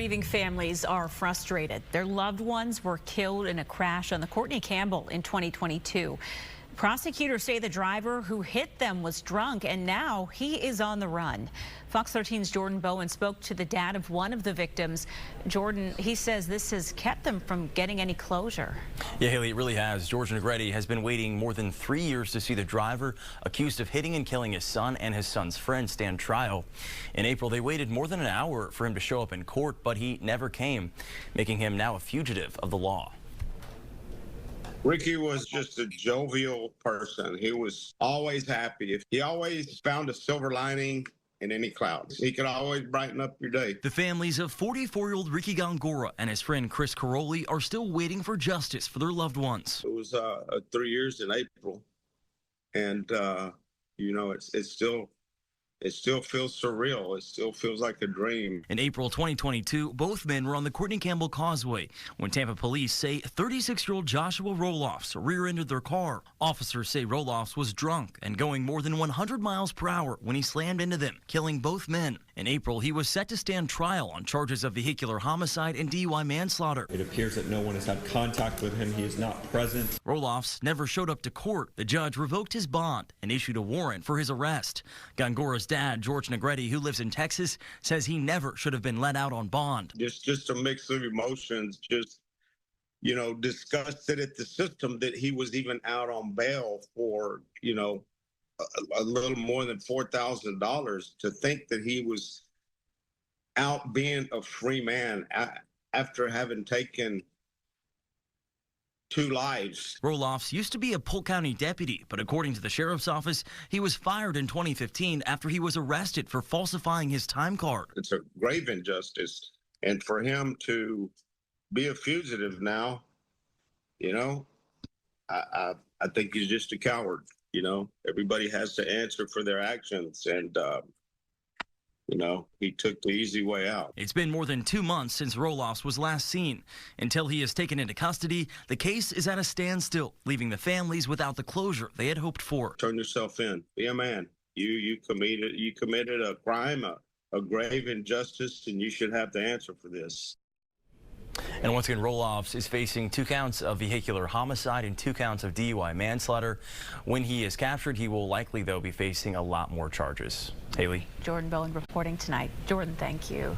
Grieving families are frustrated. Their loved ones were killed in a crash on the Courtney Campbell in 2022. Prosecutors say the driver who hit them was drunk, and now he is on the run. Fox 13's Jordan Bowen spoke to the dad of one of the victims. Jordan, he says this has kept them from getting any closure. Yeah, Haley, it really has. George Negretti has been waiting more than 3 years to see the driver accused of hitting and killing his son and his son's friend stand trial. In April, they waited more than an hour for him to show up in court, but he never came, making him now a fugitive of the law. Ricky was just a jovial person. He was always happy. He always found a silver lining in any clouds. He could always brighten up your day. The families of 44-year-old Ricky Gongora and his friend Chris Caroli are still waiting for justice for their loved ones. It was 3 years in April, and you know, it still feels surreal. It still feels like a dream. In April 2022, both men were on the Courtney Campbell Causeway when Tampa police say 36-year-old Joshua Roloffs rear-ended their car. Officers say Roloffs was drunk and going more than 100 miles per hour when he slammed into them, killing both men. In April, he was set to stand trial on charges of vehicular homicide and DUI manslaughter. It appears that no one has had contact with him. He is not present. Roloffs never showed up to court. The judge revoked his bond and issued a warrant for his arrest. Gongora's dad, George Negretti, who lives in Texas, says he never should have been let out on bond. Just a mix of emotions, just, you know, disgusted at the system that he was even out on bail for, you know, a little more than $4,000, to think that he was out being a free man after having taken 2 lives. Roloffs used to be a Polk County deputy, but according to the sheriff's office, he was fired in 2015 after he was arrested for falsifying his time card. It's a grave injustice, and for him to be a fugitive now, you know, I think he's just a coward. You know, everybody has to answer for their actions, and you know, he took the easy way out. It's been more than 2 months since Roloffs was last seen. Until he is taken into custody, the case is at a standstill, leaving the families without the closure they had hoped for. Turn yourself in. Be a man. You committed a crime, a grave injustice, and you should have the answer for this. And once again, Roloffs is facing 2 counts of vehicular homicide and 2 counts of DUI manslaughter. When he is captured, he will likely, though, be facing a lot more charges. Haley. Jordan Bowen reporting tonight. Jordan, thank you.